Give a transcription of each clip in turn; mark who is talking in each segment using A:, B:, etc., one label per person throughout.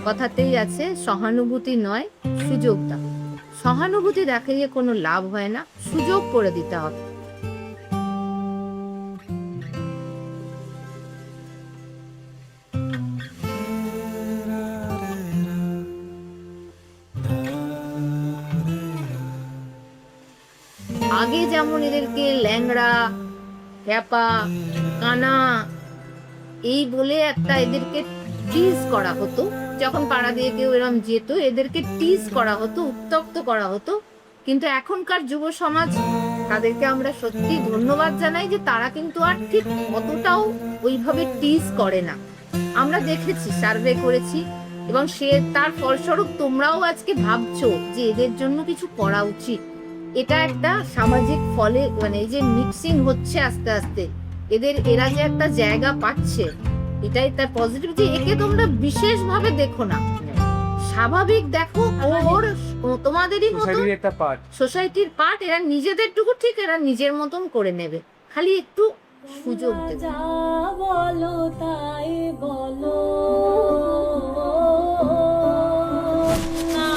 A: কথাতেই আছে, সহানুভূতি নয় সুযোগ দাও। সহানুভূতি দেখিয়ে কোনো লাভ হয় না, সুযোগ করে দিতে হবে। আগে যেমন এদেরকে ল্যাংড়া, ক্যাপা, কানা এই বলে একটা এদেরকে টিজ করা হতো, যখন পাড়া দিয়ে কেউ এরম যেত এদেরকে টিজ করা হতো, উত্ত্যক্ত করা হতো। কিন্তু এখনকার যুব সমাজ, তাদেরকে আমরা সত্যি ধন্যবাদ জানাই যে তারা কিন্তু আর ঠিক অতটাও ওইভাবে টিজ করে না। আমরা দেখেছি, সার্ভে করেছি, এবং তার ফলস্বরূপ তোমরাও আজকে ভাবছো যে এদের জন্য কিছু করা উচিত। এটা একটা সামাজিক ফলে, মানে এই যে মিক্সিং হচ্ছে আস্তে আস্তে, এরা যে একটা জায়গা পাচ্ছে, এটাই তার পজিটিভ। যে একে তোমরা বিশেষভাবে দেখো না, স্বাভাবিক দেখো, ওর তোমাদেরই মতো সোসাইটির পার্ট। এরা নিজেদের টুকু ঠিক এরা নিজের মতন করে নেবে, খালি একটু সুযোগ দেবে।
B: বলো তাই বলো,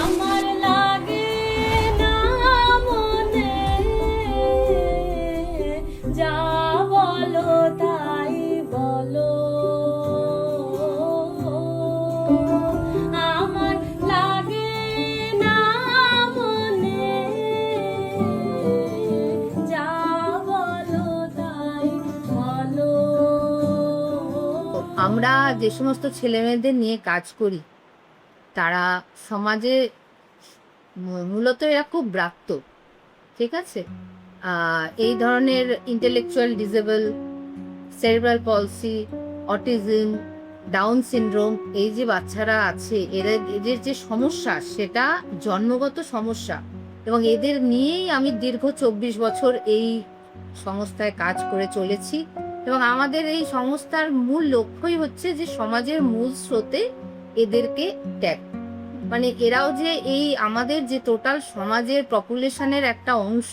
B: আমার লাগে না মনে, যা বলো তাই বলো, আমার লাগে না মনে, যা বলো তাই বলো।
A: আমরা যে সমস্ত ছেলে মেয়েদের নিয়ে কাজ করি, তারা সমাজে মূলত এরা খুব ব্রাত্য, ঠিক আছে। এই ধরনের intellectual disable, cerebral পলসি, autism, down syndrome, এই যে বাচ্চারা আছে, এদের যে সমস্যা সেটা জন্মগত সমস্যা। এবং এদের নিয়েই আমি দীর্ঘ 24 বছর এই সংস্থায় কাজ করে চলেছি। এবং আমাদের এই সংস্থার মূল লক্ষ্যই হচ্ছে যে সমাজের মূল স্রোতে এদেরকে ট্যাগ, মানে এরাও যে এই আমাদের যে টোটাল সমাজের পপুলেশনের একটা অংশ,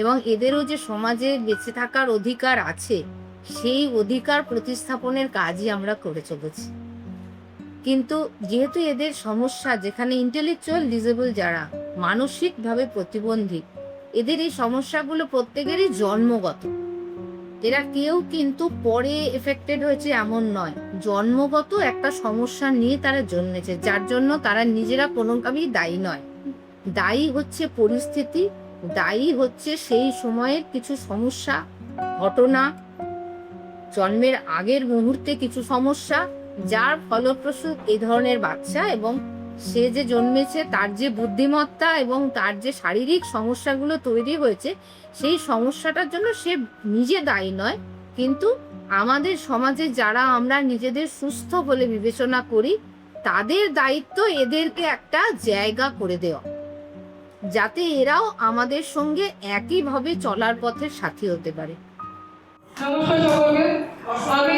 A: এবং এদেরও যে সমাজে বেঁচে থাকার অধিকার আছে, সেই অধিকার প্রতিস্থাপনের কাজই আমরা করে চলেছি। কিন্তু যেহেতু এদের সমস্যা, যেখানে ইন্টেলেকচুয়াল ডিসেবল, যারা মানসিকভাবে প্রতিবন্ধী, এদের এই সমস্যাগুলো প্রত্যেকেরই জন্মগত। এরা কেউ কিন্তু পরে এফেক্টেড হয়েছে এমন নয়, জন্মগত একটা সমস্যা নিয়ে তারা জন্মেছে, যার জন্য তারা নিজেরা কোনোভাবেই দায়ী নয়। দায়ী হচ্ছে পরিস্থিতি, দায়ী হচ্ছে সেই সময়ের কিছু সমস্যা, ঘটনা, জন্মের আগের মুহূর্তে কিছু সমস্যা, যার ফলপ্রসূ এই ধরনের বাচ্চা। এবং সে যে জন্মেছে, তার যে বুদ্ধিমত্তা এবং তার যে শারীরিক সমস্যাগুলো তৈরি হয়েছে, সেই সমস্যাটার জন্য সে নিজে দায়ী নয়। কিন্তু আমাদের সমাজে যারা আমরা নিজেদের সুস্থ বলে বিবেচনা করি, তাদের দায়িত্ব এদেরকে একটা জায়গা করে দেওয়া, যাতে এরাও আমাদের সঙ্গে একইভাবে চলার পথের সাথী হতে পারে।
C: নমস্কার সকলকে, আমি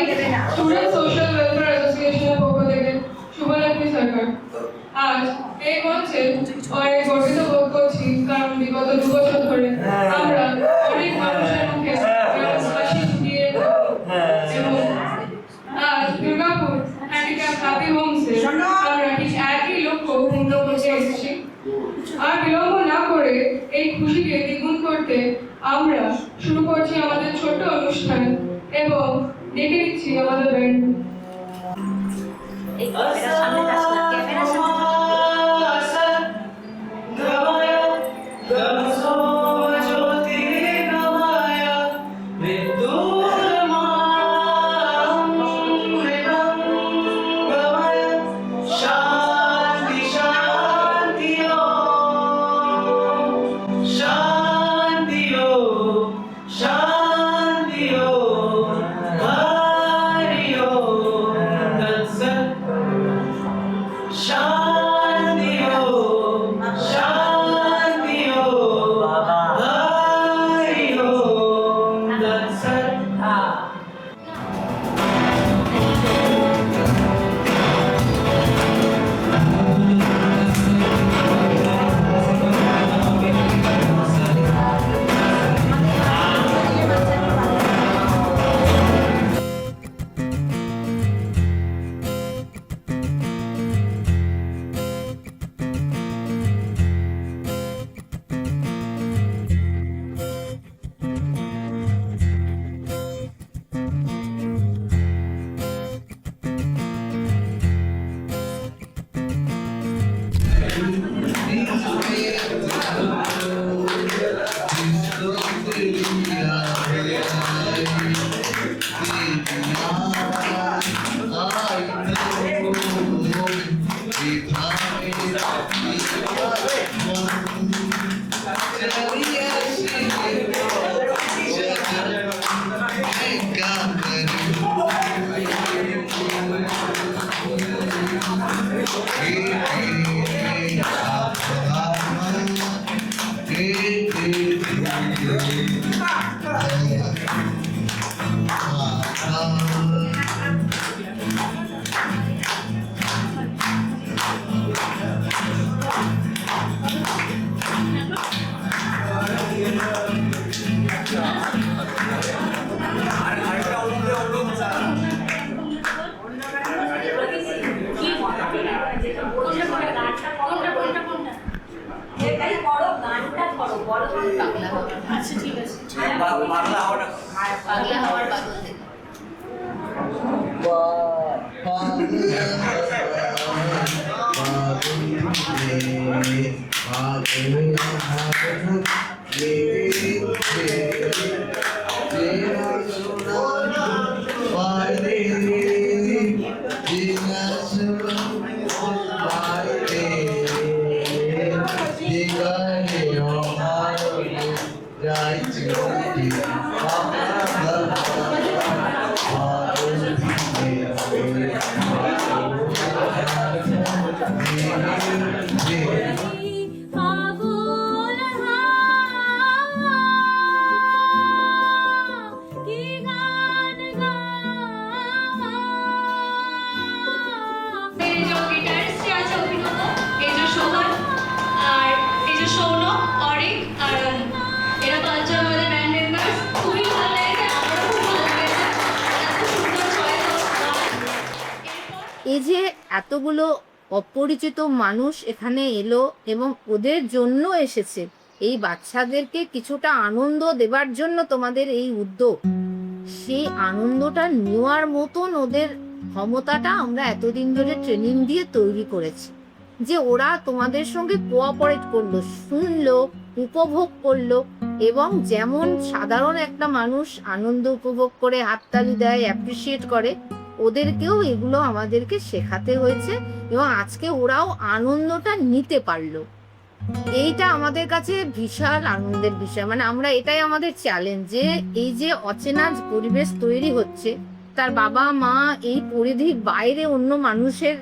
C: স্টুডেন্ট সোশ্যাল ওয়েলফেয়ার অ্যাসোসিয়েশনের পক্ষ থেকে শুভলক্ষ্মী সরকার। আজ এই মঞ্চে অনেক গর্বিত বোধ করছি, কারণ বিগত 2 বছর ধরে আমরা অনেক মানুষের মুখে হাসি ফুটিয়ে এবং আজ দুর্গাপুর হ্যান্ডিক্যাপ হ্যাপি হোমসে আমরা ঠিক একই লক্ষ্য পূর্ণ করতে এসেছি। আর বিলম্ব না করে এই খুশিকে দ্বিগুণ করতে আমরা শুরু করছি আমাদের ছোট্ট অনুষ্ঠান, এবং ডেকে নিচ্ছি আমাদের ব্যান্ড।
A: পাগলা হওয়ার বাদল থেকে।
B: পাগল কি গান
D: এই যে গিটারিস্ট আছে অভিনব, এই যে সোহন, আর এই যে সৌনক, অরিক, আর এরা পাঁচজন আমাদের ব্যান্ড মেম্বার্স। খুবই ভালো লেগেছে, আমারও খুব ভালো লেগেছে, এত সুন্দর চয়েস অফ গান।
A: এই যে এতগুলো অপরিচিত মানুষ এখানে এলো এবং ওদের জন্য এসেছে, এই বাচ্চাদেরকে কিছুটা আনন্দ দেবার জন্য তোমাদের এই উদ্যোগ, সেই আনন্দটা নেওয়ার মতন ওদের ক্ষমতাটা আমরা এতদিন ধরে ট্রেনিং দিয়ে তৈরি করেছি, যে ওরা তোমাদের সঙ্গে কোঅপারেট করলো, শুনলো, উপভোগ করলো, এবং যেমন সাধারণ একটা মানুষ আনন্দ উপভোগ করে হাততালি দেয়, অ্যাপ্রিসিয়েট করে, ওদেরকেও এগুলো আমাদেরকে শেখাতে হয়েছে এবং আজকে ওরাও আনন্দটা নিতে পারলো। এইটা আমাদের কাছে বিশাল আনন্দের বিষয়। মানে আমরা এটাই আমাদের চ্যালেঞ্জ, যে এই যে অচেনা পরিবেশ তৈরি হচ্ছে, তার বাবা মা এই পরিধির বাইরে অন্য মানুষের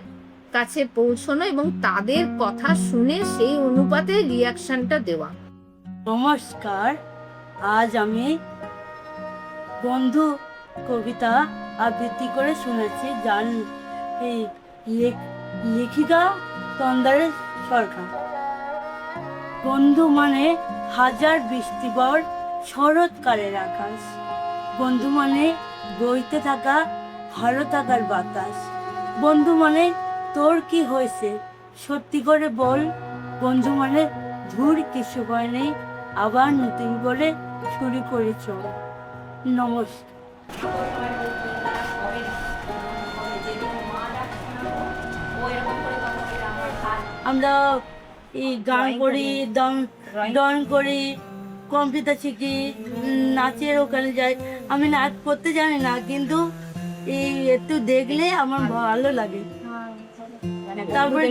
A: কাছে পৌঁছানো এবং তাদের কথা শুনে সেই অনুপাতে রিয়াকশনটা দেওয়া।
E: নমস্কার, আজ আমি বন্ধু কবিতা আবৃত্তি করে শুনেছি, যার এই লেখিকা তন্দ্রারেশ সরকার। বন্ধু মানে হাজার বৃষ্টিবর শরৎকালের আকাশ, বন্ধু মানে বইতে থাকা ভালো থাকার বাতাস, বন্ধু মানে তোর কি হয়েছে সত্যি করে বল, বন্ধু মানে ধুর কিছু ভয় নেই আবার নতুন করে শুরু করে চল। নমস্কার। আমরা এই গান করি, ড্রয়িং করি, কম্পিউটার শিখি, নাচের ওখানে যাই। আমি নাচ করতে জানি না, কিন্তু এই একটু দেখলে আমার ভালো লাগে। তারপরে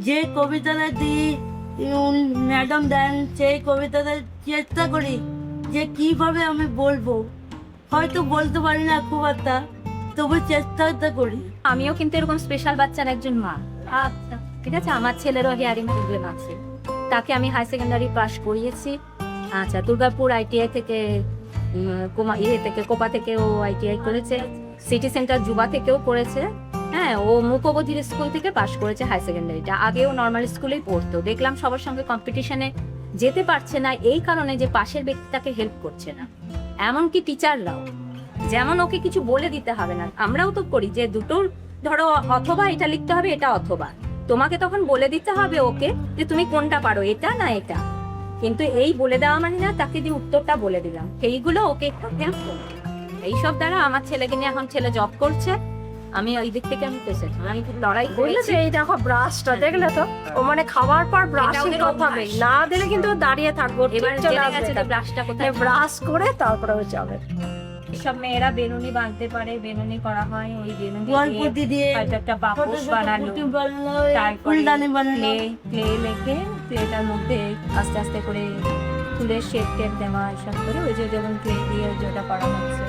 E: যে কবিতাটা দিই ম্যাডাম দেন, সেই কবিতাটা চেষ্টা করি যে কিভাবে আমি বলবো। হয়তো বলতে পারি না খুব একটা, তবু চেষ্টাটা করি।
F: আমিও কিন্তু এরকম স্পেশাল বাচ্চার একজন মা। আচ্ছা, ঠিক আছে। আমার ছেলেরও হিয়ারিং প্রবলেম আছে, তাকে আমি হাই সেকেন্ডারি পাস করিয়েছি। আচ্ছা, দুর্গাপুর আইটিআই থেকে কোপা থেকে ও আইটিআই করেছে, সিটি সেন্টার যুবা থেকেও করেছে। হ্যাঁ, ও মুকবধির স্কুল থেকে পাস করেছে হাই সেকেন্ডারিটা। আগেও নর্মাল স্কুলেই পড়তো। দেখলাম সবার সঙ্গে কম্পিটিশনে যেতে পারছে না, এই কারণে যে পাশের ব্যক্তি তাকে হেল্প করছে না। এমনকি টিচাররাও, যেমন ওকে কিছু বলে দিতে হবে না, আমরাও তো করি যে দুটোর ধরো অথবা এটা লিখতে হবে, এটা অথবা, তোমাকে তখন বলে দিতে হবে ওকে যে তুমি কোনটা পারো, এটা না এটা। কিন্তু এই বলে দেওয়া মানে না তাকে দিয়ে উত্তরটা বলে দিলাম, সেইগুলো ওকে একটু হেল্প করো। এইসব দ্বারা আমার ছেলেকে নিয়ে, এখন ছেলে জব করছে, আমি ওই দিক থেকে আমি পেয়েছি, আমি খুব লড়াই করেছি।
G: এই দেখো ব্রাশটা দেখলে তো, ও মানে খাওয়ার পর ব্রাশিং করতে হবে, না দিলে কিন্তু দাঁড়িয়ে থাকবো।
F: এবার চলে গেছে তো ব্রাশটা কোথায়,
G: ব্রাশ করে তারপরে ও যাবে।
F: সব মেয়েরা বেনুনি বাঁধতে পারে, বেনুনি করা হয়, ওই বেনুনি
E: গলপতি দিয়ে
F: হয়তো একটা পাপোশ বানালো,
E: ফুলদানি বানালো,
F: ক্লে লেখে ক্লেটার মধ্যে আস্তে আস্তে করে ফুলের শেপ টেপ দেওয়া, এসব করে ওই যে যেমন ক্লে দিয়ে যেটা করা হচ্ছে।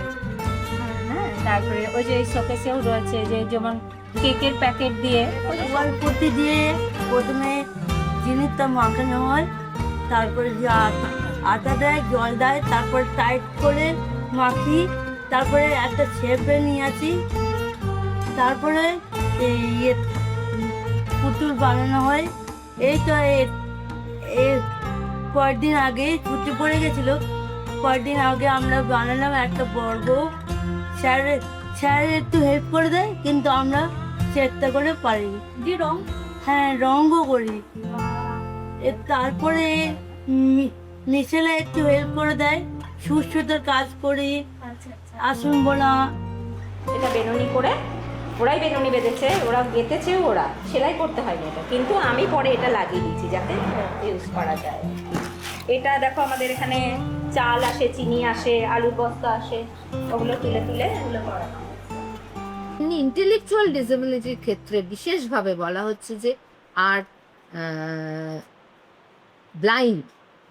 F: হ্যাঁ, তারপরে ওই যে শোকেসেও রয়েছে যে যেমন কেকের প্যাকেট দিয়ে
E: গলপতি দিয়ে প্রথমে জিনিসটা মাখানো হয়, তারপরে যে আটা দেয়, জল দেয়, তারপর টাইট করে মাখি, তারপরে একটা ছেপে নিয়ে আসি, তারপরে এই পুতুল বানানো হয়। এই তো এর কয়েকদিন আগে ছুটি পড়ে গেছিল, কয়েকদিন আগে আমরা বানালাম একটা বর্গ। স্যার একটু হেল্প করে দেয়, কিন্তু আমরা চেষ্টা করে পারি।
F: দি রং
E: হ্যাঁ, রঙও করি। তারপরে মিশেলা একটু হেল্প করে দেয়, সুস্থতার কাজ করি, আসন বোনা।
F: এটা বেনুনি করে, ওরাই বেনুনি বেঁধেছে, ওরা গেঁথেছে, ওরা সেলাই করতে হয়নি এটা, কিন্তু আমি পরে এটা লাগিয়ে দিয়েছি যাতে ইউজ করা যায়। এটা দেখো আমাদের এখানে চাল আসে, চিনি আসে, আলুর বস্তা আসে, ওগুলো তুলে তুলে এগুলো করা।
A: ইন্টেলেকচুয়াল ডিসেবিলিটির ক্ষেত্রে বিশেষভাবে বলা হচ্ছে যে আর ব্লাইন্ড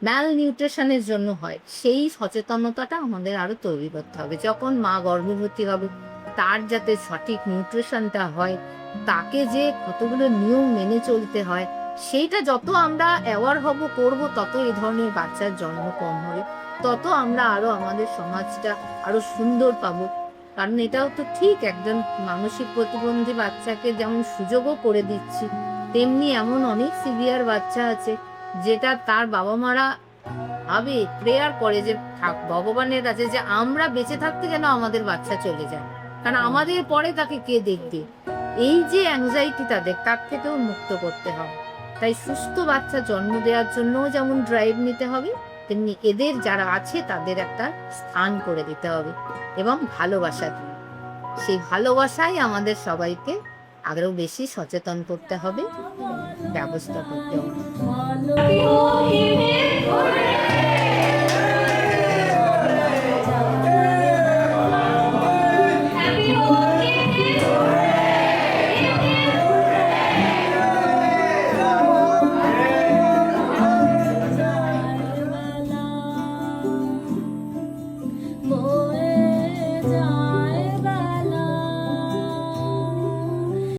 A: ম্যাল নিউট্রিশনের জন্য হয়, সেই সচেতনতাটা আমাদের আরো তৈরি করতে হবে। যখন মা গর্ভবতী হবে তার যাতে সঠিক নিউট্রিশনটা হয়, তাকে যে কতগুলো নিয়ম মেনে চলতে হয়, সেইটা যত আমরা অ্যাওয়ার হব করব, তত এই ধরনের বাচ্চার জন্ম কম হবে, তত আমরা আরো আমাদের সমাজটা আরো সুন্দর পাবো। কারণ এটাও তো ঠিক, একজন মানসিক প্রতিবন্ধী বাচ্চাকে যেমন সুযোগও করে দিচ্ছি, তেমনি এমন অনেক সিভিয়ার বাচ্চা আছে যেটা তার বাবা মারা ভাবে, প্রেয়ার করে যে ভগবানের কাছে যে আমরা বেঁচে থাকতে যেন আমাদের বাচ্চা চলে যায়, কারণ আমাদের পরে তাকে কে দেখবে। এই যে অ্যাংজাইটি তাদের, তার থেকেও মুক্ত করতে হবে। তাই সুস্থ বাচ্চা জন্ম দেওয়ার জন্য যেমন ড্রাইভ নিতে হবে, তেমনি এদের যারা আছে তাদের একটা স্থান করে দিতে হবে এবং ভালোবাসা দিয়ে, সেই ভালোবাসাই আমাদের সবাইকে আরো বেশি সচেতন করতে হবে, ব্যবস্থা করতে হবে।